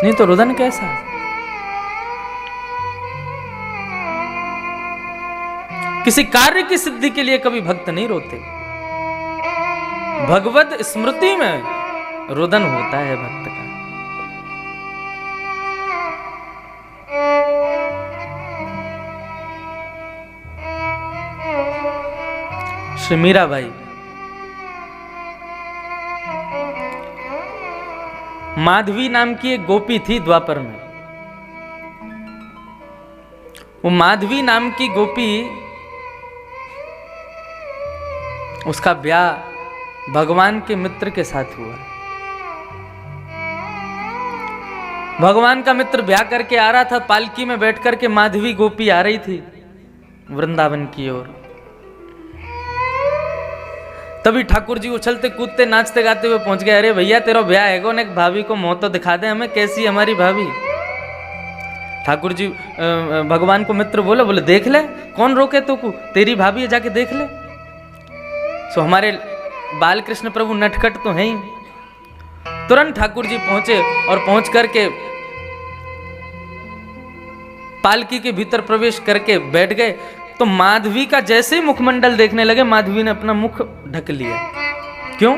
नहीं तो रुदन कैसा? किसी कार्य की सिद्धि के लिए कभी भक्त नहीं रोते। भगवत स्मृति में रुदन होता है भक्त का। श्री मीराबाई माधवी नाम की एक गोपी थी द्वापर में। वो माधवी नाम की गोपी, उसका ब्याह भगवान के मित्र के साथ हुआ। भगवान का मित्र ब्याह करके आ रहा था, पालकी में बैठ करके माधवी गोपी आ रही थी वृंदावन की ओर। तभी ठाकुर जी उछलते कूदते नाचते गाते हुए पहुंच गए। अरे भैया तेरा ब्याह है कौन, एक भाभी को मुंह तो दिखा दे हमें, कैसी हमारी भाभी। ठाकुर जी भगवान को मित्र बोले देख ले, कौन रोके तो को, तेरी भाभी है, जाके देख ले। सो हमारे बाल कृष्ण प्रभु नटखट तो हैं ही। तुरंत ठाकुर जी पहुंचे और पहुंच करके पालकी के भीतर प्रवेश करके बैठ गए। तो माधवी का जैसे ही मुखमंडल देखने लगे, माधवी ने अपना मुख ढक लिया। क्यों?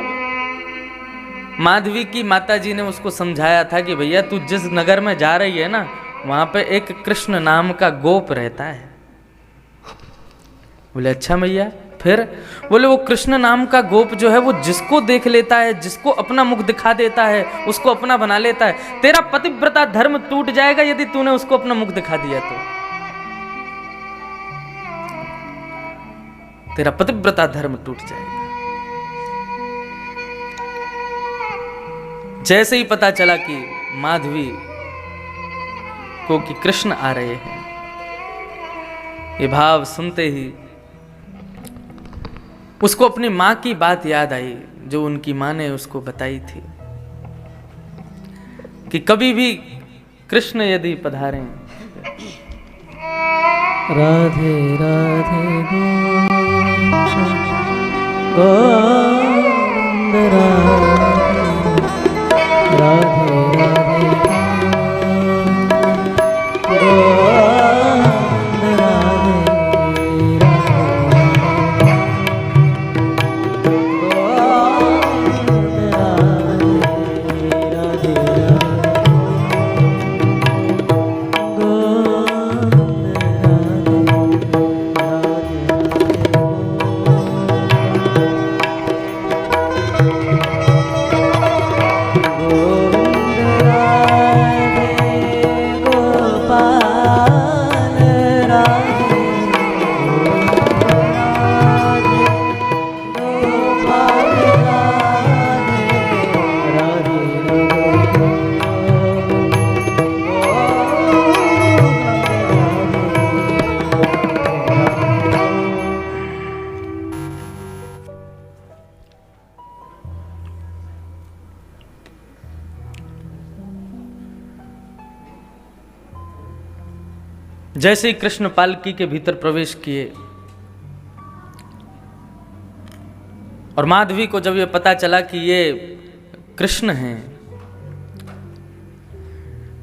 माधवी की माताजी ने उसको समझाया था कि भैया तू जिस नगर में जा रही है ना, वहां पे एक कृष्ण नाम का गोप रहता है। बोले अच्छा भैया, फिर? बोले वो कृष्ण नाम का गोप जो है वो जिसको देख लेता है, जिसको अपना मुख दिखा देता है, उसको अपना बना लेता है। तेरा पतिव्रता धर्म टूट जाएगा यदि तूने उसको अपना मुख दिखा दिया तो। तेरा पतिव्रता धर्म टूट जाएगा। जैसे ही पता चला कि माधवी को कि कृष्ण आ रहे हैं, ये भाव सुनते ही उसको अपनी मां की बात याद आई, जो उनकी मां ने उसको बताई थी कि कभी भी कृष्ण यदि पधारें, राधे राधे गोविंद राधे राधे जैसे ही कृष्ण पालकी के भीतर प्रवेश किए और माधवी को जब ये पता चला कि ये कृष्ण हैं,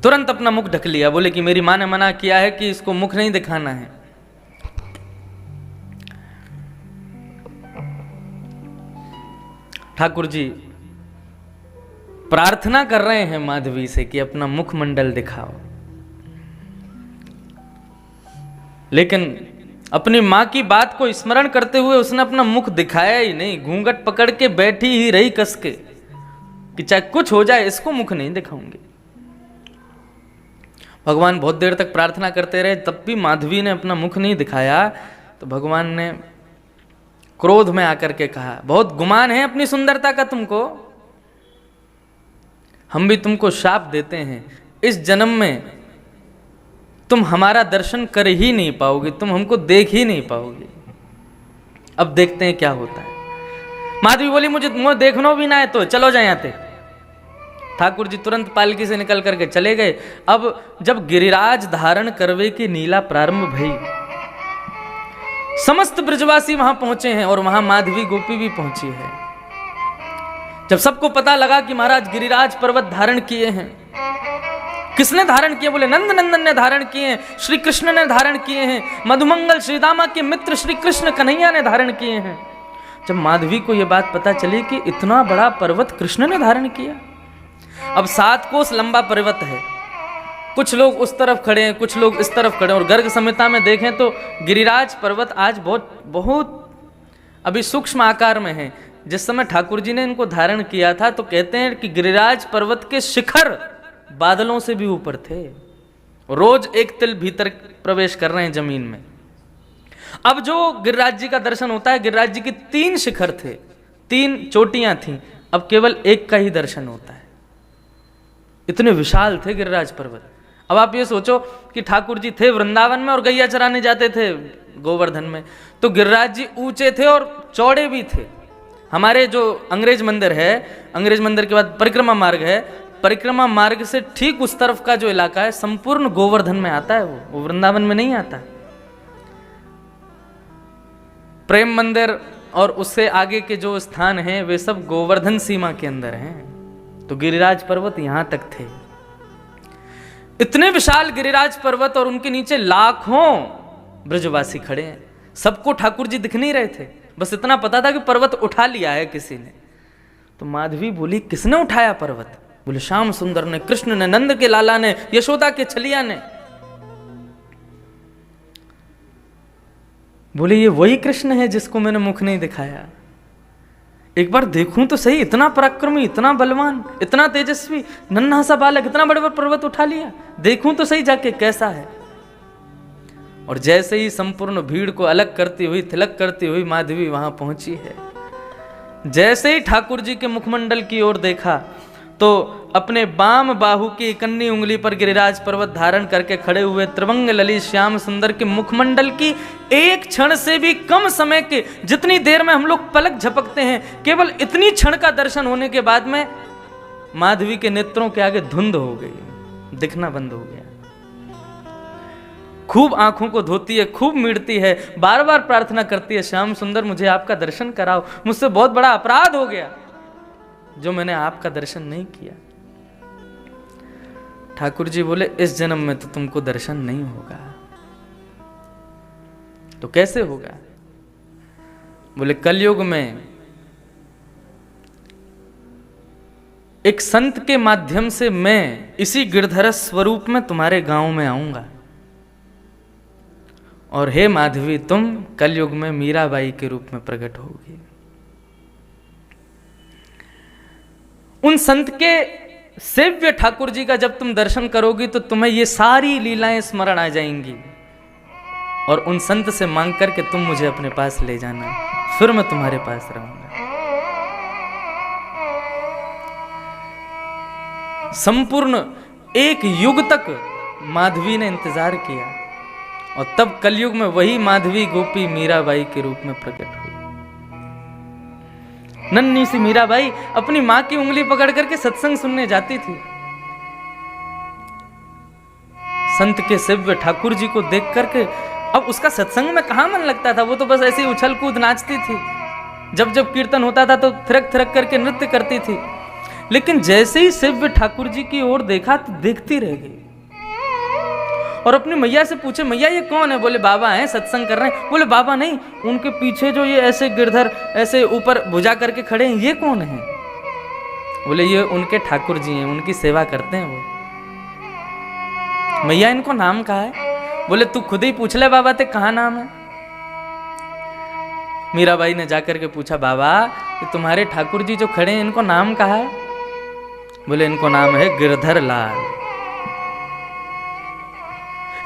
तुरंत अपना मुख ढक लिया। बोले कि मेरी मां ने मना किया है कि इसको मुख नहीं दिखाना है। ठाकुर जी प्रार्थना कर रहे हैं माधवी से कि अपना मुखमंडल दिखाओ, लेकिन अपनी मां की बात को स्मरण करते हुए उसने अपना मुख दिखाया ही नहीं। घूंघट पकड़ के बैठी ही रही कस के कि चाहे कुछ हो जाए इसको मुख नहीं दिखाऊंगी। भगवान बहुत देर तक प्रार्थना करते रहे, तब भी माधवी ने अपना मुख नहीं दिखाया। तो भगवान ने क्रोध में आकर के कहा, बहुत गुमान है अपनी सुंदरता का तुमको, हम भी तुमको शाप देते हैं, इस जन्म में तुम हमारा दर्शन कर ही नहीं पाओगे, तुम हमको देख ही नहीं पाओगे। अब देखते हैं क्या होता है। माधवी बोली मुझे मुझे देखना भी ना है तो चलो जाए यहाँ। ठाकुर जी तुरंत पालकी से निकल करके चले गए। अब जब गिरिराज धारण करवे की नीला प्रारंभ भई, समस्त ब्रजवासी वहां पहुंचे हैं और वहां माधवी गोपी भी पहुंची है। जब सबको पता लगा कि महाराज गिरिराज पर्वत धारण किए हैं, किसने धारण किए? बोले नंद नंदन ने धारण किए हैं, श्री कृष्ण ने धारण किए हैं, मधुमंगल श्रीदामा के मित्र श्री कृष्ण कन्हैया ने धारण किए हैं। जब माधवी को यह बात पता चली कि इतना बड़ा पर्वत कृष्ण ने धारण किया, अब 7 कोस लंबा पर्वत है, कुछ लोग उस तरफ खड़े हैं, कुछ लोग इस तरफ खड़े हैं, और गर्ग संहिता में देखें तो गिरिराज पर्वत आज बहुत अभी सूक्ष्म आकार में है। जिस समय ठाकुर जी ने इनको धारण किया था तो कहते हैं कि गिरिराज पर्वत के शिखर बादलों से भी ऊपर थे, रोज एक तिल भीतर प्रवेश कर रहे हैं जमीन में। अब जो गिरिराज जी का दर्शन होता है, गिरिराज जी की 3 शिखर थे, 3 चोटियां थीं, अब केवल एक का ही दर्शन होता है। इतने विशाल थे गिरिराज पर्वत। अब आप ये सोचो कि ठाकुर जी थे वृंदावन में और गैया चराने जाते थे गोवर्धन में, तो गिरिराज जी ऊंचे थे और चौड़े भी थे। हमारे जो अंग्रेज मंदिर है, अंग्रेज मंदिर के बाद परिक्रमा मार्ग है, परिक्रमा मार्ग से ठीक उस तरफ का जो इलाका है संपूर्ण गोवर्धन में आता है, वो वृंदावन में नहीं आता। प्रेम मंदिर और उससे आगे के जो स्थान हैं वे सब गोवर्धन सीमा के अंदर हैं। तो गिरिराज पर्वत यहां तक थे। इतने विशाल गिरिराज पर्वत और उनके नीचे लाखों ब्रजवासी खड़े हैं। सबको ठाकुर जी दिख नहीं रहे थे, बस इतना पता था कि पर्वत उठा लिया है किसी ने। तो माधवी बोली किसने उठाया पर्वत? बोले श्याम सुंदर ने, कृष्ण ने, नंद के लाला ने, यशोदा के छलिया ने। बोले ये वही कृष्ण है जिसको मैंने मुख नहीं दिखाया। एक बार देखूं तो सही, इतना पराक्रमी, इतना बलवान, इतना तेजस्वी, नन्हा सा बालक इतना बड़े बड़े पर्वत उठा लिया, देखूं तो सही जाके कैसा है। और जैसे ही संपूर्ण भीड़ को अलग करती हुई, तिलक करती हुई माधवी वहां पहुंची है, जैसे ही ठाकुर जी के मुखमंडल की ओर देखा तो अपने बाम बाहु की इकन्नी उंगली पर गिरिराज पर्वत धारण करके खड़े हुए त्रिभंग ललित श्याम सुंदर के मुखमंडल की एक क्षण से भी कम समय के, जितनी देर में हम लोग पलक झपकते हैं, केवल इतनी क्षण का दर्शन होने के बाद में माधवी के नेत्रों के आगे धुंध हो गई, दिखना बंद हो गया। खूब आंखों को धोती है, खूब मीड़ती है, बार बार प्रार्थना करती है, श्याम सुंदर मुझे आपका दर्शन कराओ, मुझसे बहुत बड़ा अपराध हो गया जो मैंने आपका दर्शन नहीं किया। ठाकुर जी बोले इस जन्म में तो तुमको दर्शन नहीं होगा। तो कैसे होगा? बोले कलयुग में एक संत के माध्यम से मैं इसी गिरधर स्वरूप में तुम्हारे गांव में आऊंगा, और हे माधवी तुम कलयुग में मीराबाई के रूप में प्रकट होगी। उन संत के सेव्य ठाकुर जी का जब तुम दर्शन करोगी तो तुम्हें ये सारी लीलाएं स्मरण आ जाएंगी, और उन संत से मांग करके तुम मुझे अपने पास ले जाना, फिर मैं तुम्हारे पास रहूंगा। संपूर्ण 1 युग तक माधवी ने इंतजार किया, और तब कलयुग में वही माधवी गोपी मीराबाई के रूप में प्रकट हुई। नन्ही सी मीराबाई अपनी मां की उंगली पकड़ करके सत्संग सुनने जाती थी। संत के सेव्य ठाकुर जी को देख करके अब उसका सत्संग में कहां मन लगता था, वो तो बस ऐसे ही उछल कूद नाचती थी। जब जब कीर्तन होता था तो थिरक थिरक करके नृत्य करती थी। लेकिन जैसे ही सेव्य ठाकुर जी की ओर देखा तो देखती रह गई, और अपनी मैया से पूछे मैया ये कौन है? बोले बाबा हैं, सत्संग कर रहे हैं। बोले बाबा नहीं, उनके पीछे जो ये ऐसे गिरधर ऐसे ऊपर भुजा करके खड़े हैं, ये कौन है? बोले ये उनके ठाकुर जी हैं, उनकी सेवा करते हैं वो। मैया इनको नाम कहा है? बोले तू खुद ही पूछ ले बाबा ते कहाँ नाम है। मीराबाई ने जाकर के पूछा बाबा ये तुम्हारे ठाकुर जी जो खड़े हैं इनको नाम कहा है? बोले इनको नाम है गिरधर लाल।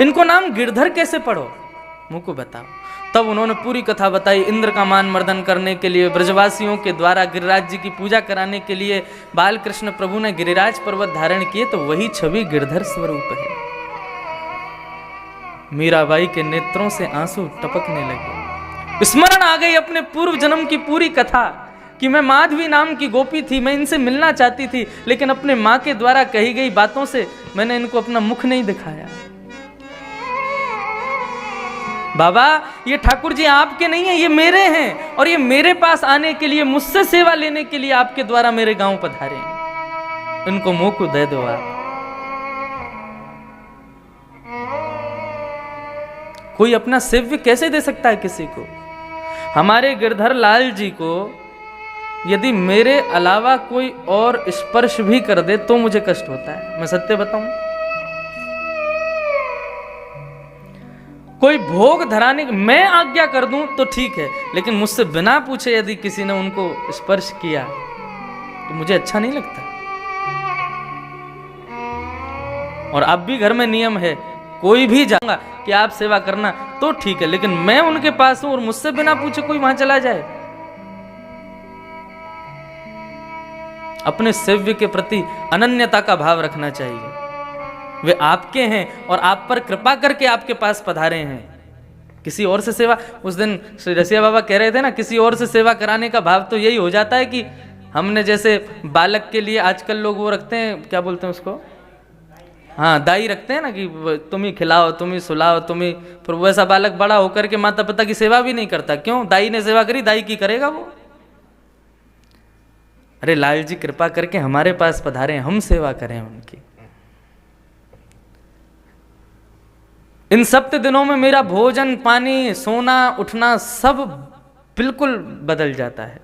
इनको नाम गिरधर कैसे पढ़ो? मुझ को बताओ। तब उन्होंने पूरी कथा बताई। इंद्र का मान मर्दन करने के लिए, ब्रजवासियों के द्वारा गिरिराज जी की पूजा कराने के लिए बाल कृष्ण प्रभु ने गिरिराज पर्वत धारण किए, तो वही छवि गिरधर स्वरूप है। मीराबाई के नेत्रों से आंसू टपकने लगे। स्मरण आ गई अपने पूर्व जन्म की पूरी कथा कि मैं माधवी नाम की गोपी थी, मैं इनसे मिलना चाहती थी, लेकिन अपने मां के द्वारा कही गई बातों से मैंने इनको अपना मुख नहीं दिखाया। बाबा ये ठाकुर जी आपके नहीं है, ये मेरे हैं, और ये मेरे पास आने के लिए, मुझसे सेवा लेने के लिए आपके द्वारा मेरे गांव पधारे हैं। इनको मुंह को दे दो आप। कोई अपना सेव्य कैसे दे सकता है किसी को? हमारे गिरधर लाल जी को यदि मेरे अलावा कोई और स्पर्श भी कर दे तो मुझे कष्ट होता है, मैं सत्य बताऊं। कोई भोग धराने मैं आज्ञा कर दूं तो ठीक है, लेकिन मुझसे बिना पूछे यदि किसी ने उनको स्पर्श किया तो मुझे अच्छा नहीं लगता। और अब भी घर में नियम है, कोई भी जाऊंगा कि आप सेवा करना तो ठीक है, लेकिन मैं उनके पास हूं और मुझसे बिना पूछे कोई वहां चला जाए। अपने सेव्य के प्रति अनन्यता का भाव रखना चाहिए। वे आपके हैं और आप पर कृपा करके आपके पास पधारे हैं। किसी और से सेवा, उस दिन श्री रसिया बाबा कह रहे थे ना, किसी और से सेवा कराने का भाव तो यही हो जाता है कि हमने जैसे बालक के लिए आजकल लोग वो रखते हैं, क्या बोलते हैं उसको, हाँ दाई रखते हैं ना, कि तुम ही खिलाओ, तुम ही सुलाओ, तुम ही। फिर वैसा बालक बड़ा होकर के माता पिता की सेवा भी नहीं करता। क्यों? दाई ने सेवा करी, दाई की करेगा वो। अरे लाल जी कृपा करके हमारे पास पधारे, हम सेवा करें उनकी। इन सप्त दिनों में मेरा भोजन पानी सोना उठना सब बिल्कुल बदल जाता है।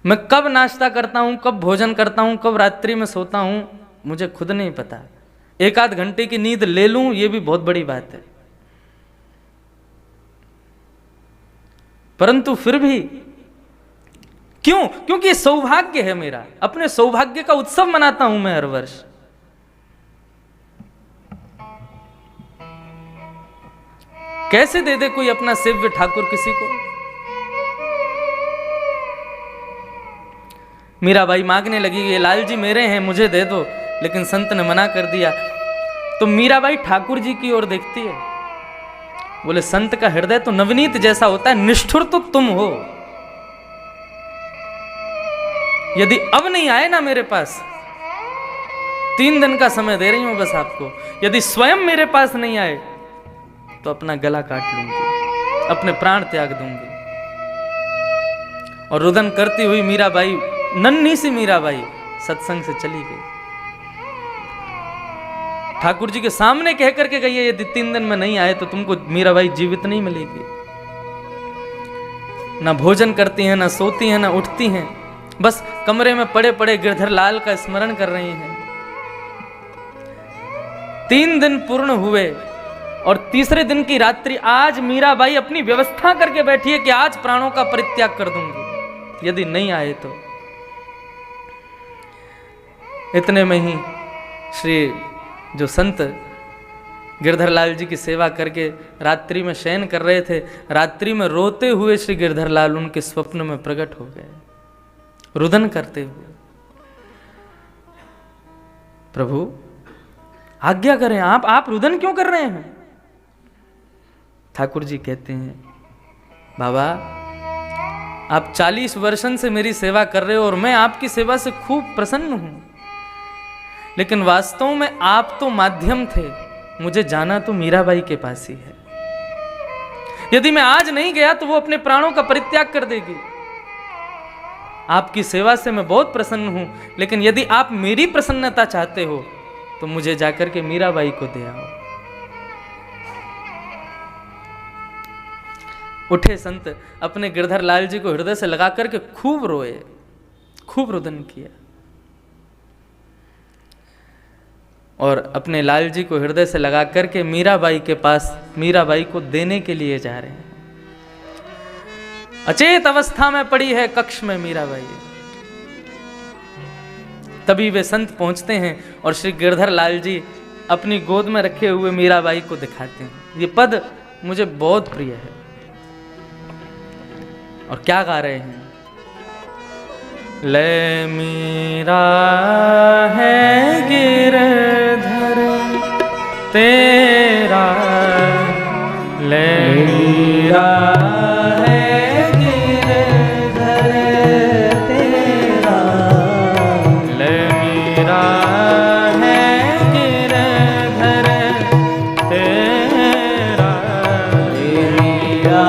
मैं कब नाश्ता करता हूं, कब भोजन करता हूं, कब रात्रि में सोता हूं, मुझे खुद नहीं पता। एक आध घंटे की नींद ले लूं ये भी बहुत बड़ी बात है। परंतु फिर भी क्यों? क्योंकि सौभाग्य है मेरा, अपने सौभाग्य का उत्सव मनाता हूं मैं हर वर्ष। कैसे दे दे कोई अपना सेव्य ठाकुर किसी को? मीराबाई मांगने लगी, ये लाल जी मेरे हैं, मुझे दे दो, लेकिन संत ने मना कर दिया। तो मीराबाई ठाकुर जी की ओर देखती है, बोले संत का हृदय तो नवनीत जैसा होता है, निष्ठुर तो तुम हो। यदि अब नहीं आए ना मेरे पास, 3 दिन का समय दे रही हूं बस आपको, यदि स्वयं मेरे पास नहीं आए तो अपना गला काट लूंगी, अपने प्राण त्याग दूंगी। और रुदन करती हुई मीराबाई, नन्ही सी मीराबाई, सत्संग से चली गई। ठाकुर जी के सामने कह करके गई है, यदि 3 दिन में नहीं आए तो तुमको मीराबाई जीवित नहीं मिलेगी। ना भोजन करती हैं, ना सोती हैं, ना उठती हैं, बस कमरे में पड़े पड़े गिरधर लाल का स्मरण कर रही हैं। 3 दिन पूर्ण हुए और तीसरे दिन की रात्रि आज मीराबाई अपनी व्यवस्था करके बैठी है कि आज प्राणों का परित्याग कर दूंगी यदि नहीं आए तो। इतने में ही श्री जो संत गिरधर लाल जी की सेवा करके रात्रि में शयन कर रहे थे, रात्रि में रोते हुए श्री गिरधर लाल उनके स्वप्न में प्रकट हो गए, रुदन करते हुए। प्रभु आज्ञा करें, आप रुदन क्यों कर रहे हैं? ठाकुर जी कहते हैं, बाबा आप 40 वर्षों से मेरी सेवा कर रहे हो और मैं आपकी सेवा से खूब प्रसन्न हूं, लेकिन वास्तव में आप तो माध्यम थे, मुझे जाना तो मीराबाई के पास ही है। यदि मैं आज नहीं गया तो वो अपने प्राणों का परित्याग कर देगी। आपकी सेवा से मैं बहुत प्रसन्न हूं, लेकिन यदि आप मेरी प्रसन्नता चाहते हो तो मुझे जाकर के मीराबाई को दे आओ। उठे संत, अपने गिरधर लाल जी को हृदय से लगा करके खूब रोए, खूब रुदन किया और अपने लाल जी को हृदय से लगा करके मीराबाई के पास, मीराबाई को देने के लिए जा रहे हैं। अचेत अवस्था में पड़ी है कक्ष में मीराबाई। तभी वे संत पहुंचते हैं और श्री गिरधर लाल जी अपनी गोद में रखे हुए मीराबाई को दिखाते हैं। ये पद मुझे बहुत प्रिय है। और क्या गा रहे हैं? ले मीरा है गिरधर तेरा, ले मीरा है गिरधर तेरा, ले मीरा है गिरधर तेरा, ले मीरा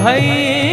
भई